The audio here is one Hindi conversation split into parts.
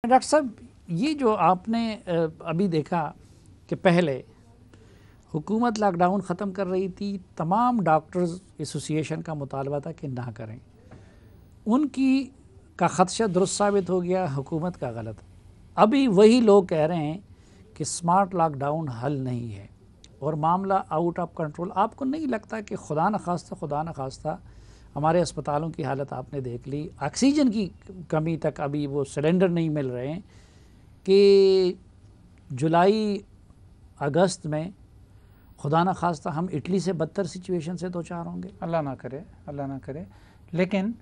डॉक्टर साहब, ये जो आपने अभी देखा कि पहले हुकूमत लॉकडाउन ख़त्म कर रही थी, तमाम डॉक्टर्स एसोसिएशन का मुतालबा था कि ना करें, उनकी का ख़दशा दुरुस्त साबित हो गया, हुकूमत का गलत। अभी वही लोग कह रहे हैं कि स्मार्ट लॉकडाउन हल नहीं है और मामला आउट ऑफ कंट्रोल। आपको नहीं लगता कि खुदा न खास्ता हमारे अस्पतालों की हालत आपने देख ली, ऑक्सीजन की कमी तक अभी वो सिलेंडर नहीं मिल रहे हैं, कि जुलाई अगस्त में खुदा न खास्ता हम इटली से बदतर सिचुएशन से दो चार होंगे। अल्लाह ना करे, अल्लाह ना करे। लेकिन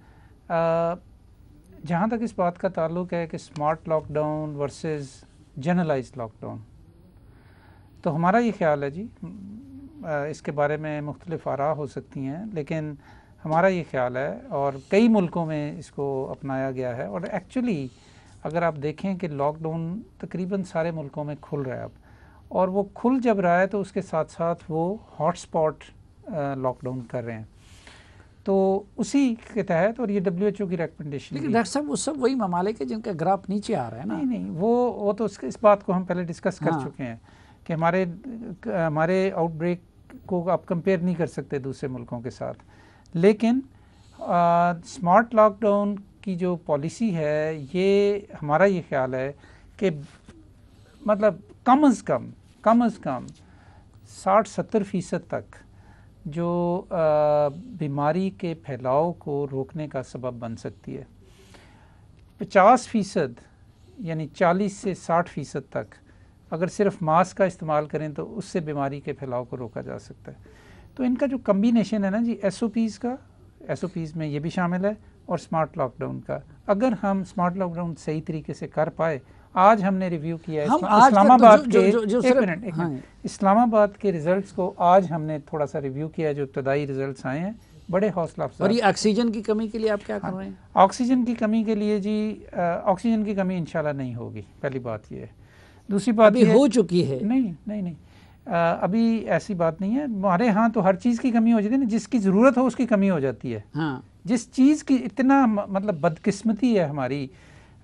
जहाँ तक इस बात का ताल्लुक़ है कि smart lockdown versus generalised lockdown, तो हमारा ये ख्याल है जी, इसके बारे में मुख्तलिफ आरा हो सकती हैं, लेकिन हमारा ये ख्याल है और कई मुल्कों में इसको अपनाया गया है। और एक्चुअली अगर आप देखें कि लॉकडाउन तकरीबन सारे मुल्कों में खुल रहा है अब, और वो खुल जब रहा है तो उसके साथ साथ वो हॉटस्पॉट लॉकडाउन कर रहे हैं, तो उसी के तहत, और ये WHO की रिकमेंडेशन। लेकिन डॉक्टर साहब वो सब वही ममालिक है जिनका ग्राफ नीचे आ रहा है ना। नहीं, वो तो इस बात को हम पहले डिस्कस कर चुके हैं कि हमारे आउटब्रेक को आप कंपेयर नहीं कर सकते दूसरे मुल्कों के साथ। लेकिन स्मार्ट लॉकडाउन की जो पॉलिसी है, ये हमारा ये ख्याल है कि मतलब कम अज़ कम 60-70% तक जो बीमारी के फैलाव को रोकने का सबब बन सकती है। 50% यानी 40 से 60% तक अगर सिर्फ मास्क का इस्तेमाल करें तो उससे बीमारी के फैलाव को रोका जा सकता है। तो इनका जो कम्बिनेशन है ना जी, SOPs में ये भी शामिल है और स्मार्ट लॉकडाउन का, अगर हम स्मार्ट लॉकडाउन सही तरीके से कर पाए। आज हमने रिव्यू किया है इस्लामाबाद के रिजल्ट्स को, आज हमने थोड़ा सा रिव्यू किया है, जो इब्तदाई रिजल्ट्स आए हैं बड़े हौसला अफजा। और ये ऑक्सीजन की कमी के लिए आप क्या कर रहे हैं? ऑक्सीजन की कमी के लिए जी, ऑक्सीजन की कमी इंशाल्लाह नहीं होगी, पहली बात ये है। दूसरी बात अभी हो चुकी है। नहीं, अभी ऐसी बात नहीं है। हमारे यहाँ तो हर चीज़ की कमी हो जाती है ना, जिसकी ज़रूरत हो उसकी कमी हो जाती है। हाँ। जिस चीज़ की इतना मतलब बदकिस्मती है हमारी,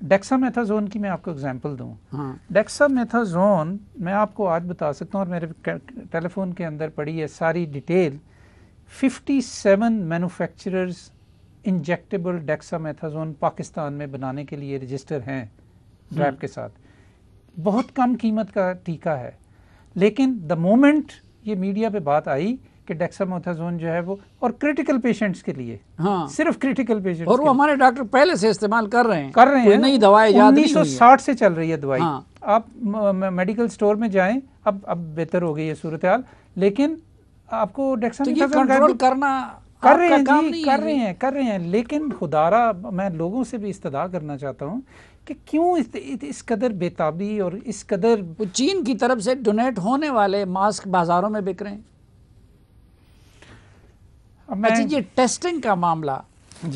डेक्सामेथाजोन की मैं आपको एग्जांपल दूं। हाँ। डेक्सामेथाजोन मैं आपको आज बता सकता हूँ, और मेरे टेलीफोन के अंदर पड़ी है सारी डिटेल। 57 मैन्युफैक्चरर्स इंजेक्टेबल डेक्सामेथाजोन पाकिस्तान में बनाने के लिए रजिस्टर हैं ड्रैप के साथ। बहुत कम कीमत का टीका है, लेकिन द मोमेंट ये मीडिया पे बात आई कि डेक्सामेथाजोन जो है वो, और क्रिटिकल पेशेंट्स के लिए, हाँ, सिर्फ क्रिटिकल पेशेंट्स, और वो हमारे डॉक्टर पहले से इस्तेमाल कर रहे हैं कोई नई दवाएं याद नहीं हुई है। 1960 से चल रही है दवाई। हाँ। आप मेडिकल स्टोर में जाएं, अब बेहतर हो गई है सूरत हाल, लेकिन आपको डेक्सामेथाजोन कंट्रोल करना कर रहे हैं। लेकिन खुदारा मैं लोगों से भी इस्तदा करना चाहता हूँ कि क्यों इस कदर बेताबी और इस कदर। चीन की तरफ से डोनेट होने वाले मास्क बाजारों में बिक रहे हैं। अच्छा, ये टेस्टिंग का मामला,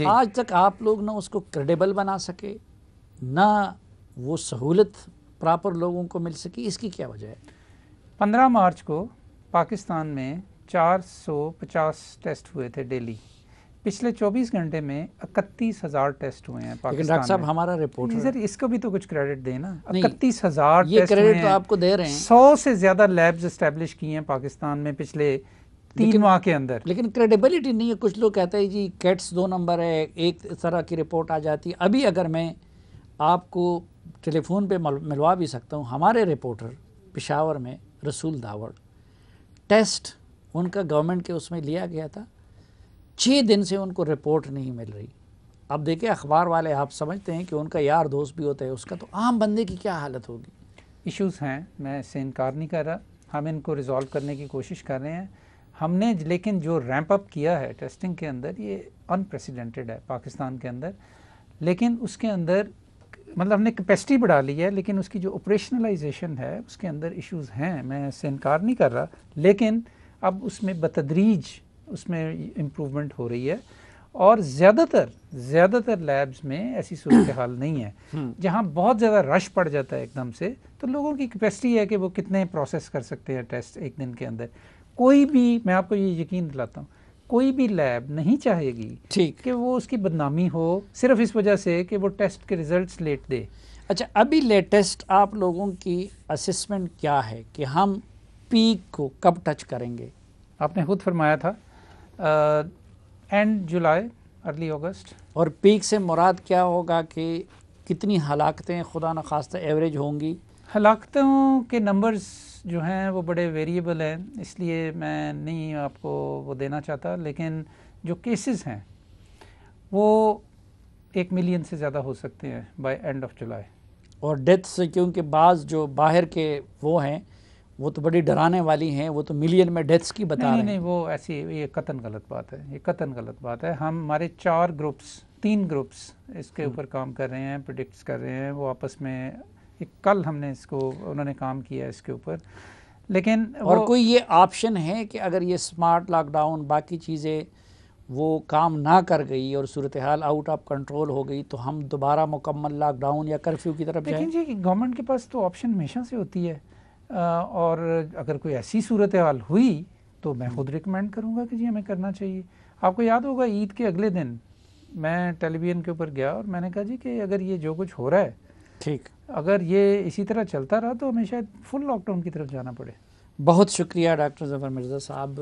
आज तक आप लोग ना उसको क्रेडिबल बना सके, ना वो सहूलत प्रॉपर लोगों को मिल सकी, इसकी क्या वजह है? 15 मार्च को पाकिस्तान में 450 टेस्ट हुए थे डेली। पिछले 24 घंटे में 31,000 टेस्ट हुए हैं पाकिस्तान में। डॉक्टर साहब, हमारा रिपोर्टर सर, इसको भी तो कुछ क्रेडिट देना। 31,000 ये क्रेडिट तो आपको दे रहे हैं। 100 से ज्यादा लैब्स एस्टेब्लिश किए हैं पाकिस्तान में पिछले 3 माह के अंदर। लेकिन क्रेडिबिलिटी नहीं है। कुछ लोग कहते हैं जी कैट्स 2 नंबर है, एक तरह की रिपोर्ट आ जाती है। अभी अगर मैं आपको टेलीफोन पे मिलवा भी सकता हूँ, हमारे रिपोर्टर पेशावर में रसूल दावड़, टेस्ट उनका गवर्नमेंट के उसमें लिया गया था, 6 दिन से उनको रिपोर्ट नहीं मिल रही। अब देखिए, अखबार वाले आप समझते हैं कि उनका यार दोस्त भी होता है उसका, तो आम बंदे की क्या हालत होगी? इश्यूज़ हैं, मैं इससे इनकार नहीं कर रहा, हम इनको रिजॉल्व करने की कोशिश कर रहे हैं हमने। लेकिन जो रैंप अप किया है टेस्टिंग के अंदर, ये अनप्रेसिडेंटेड है पाकिस्तान के अंदर। लेकिन उसके अंदर मतलब हमने कैपेसिटी बढ़ा ली है, लेकिन उसकी जो ऑपरेशनलाइजेशन है उसके अंदर इश्यूज़ हैं, मैं इससे इनकार नहीं कर रहा। लेकिन अब उसमें बतदरीज उसमें इम्प्रूवमेंट हो रही है, और ज़्यादातर लैब्स में ऐसी सूरत हाल नहीं है जहाँ बहुत ज़्यादा रश पड़ जाता है एकदम से। तो लोगों की कैपेसिटी है कि वो कितने प्रोसेस कर सकते हैं टेस्ट एक दिन के अंदर। कोई भी, मैं आपको ये यकीन दिलाता हूँ, कोई भी लैब नहीं चाहेगी कि वो उसकी बदनामी हो सिर्फ इस वजह से कि वो टेस्ट के रिजल्ट्स लेट दे। अच्छा, अभी लेटेस्ट आप लोगों की असेसमेंट क्या है कि हम पीक को कब टच करेंगे? आपने खुद फरमाया था एंड जुलाई, अर्ली अगस्त। और पीक से मुराद क्या होगा कि कितनी हलाकतें खुदा न खास्ता एवरेज होंगी? हलाकतों के नंबर्स जो हैं वो बड़े वेरिएबल हैं, इसलिए मैं नहीं आपको वो देना चाहता, लेकिन जो केसेस हैं वो 1 मिलियन से ज़्यादा हो सकते हैं बाय एंड ऑफ जुलाई। और डेथ्स, क्योंकि बाज़ जो बाहर के वो हैं वो तो बड़ी डराने वाली हैं, वो तो मिलियन में डेथ्स की बता रहे हैं। नहीं, वो ऐसी, ये कतन गलत बात है, ये कतन गलत बात है। हम हमारे 4 ग्रुप्स, 3 ग्रुप्स इसके ऊपर काम कर रहे हैं, प्रेडिक्ट्स कर रहे हैं, वो आपस में कल हमने इसको, उन्होंने काम किया इसके ऊपर, लेकिन और कोई ये ऑप्शन है कि अगर ये स्मार्ट लॉकडाउन बाकी चीज़ें वो काम ना कर गई और सूरत हाल आउट ऑफ कंट्रोल हो गई तो हम दोबारा मुकम्मल लॉकडाउन या कर्फ्यू की तरफ जाएं? लेकिन जी गवर्नमेंट के पास तो ऑप्शन हमेशा से होती है, और अगर कोई ऐसी सूरत हाल हुई तो मैं खुद रिकमेंड करूँगा कि जी हमें करना चाहिए। आपको याद होगा ईद के अगले दिन मैं टेलीविज़न के ऊपर गया और मैंने कहा जी कि अगर ये जो कुछ हो रहा है, ठीक, अगर ये इसी तरह चलता रहा तो हमें शायद फुल लॉकडाउन की तरफ जाना पड़े। बहुत शुक्रिया डॉक्टर ज़फ़र मिर्ज़ा साहब।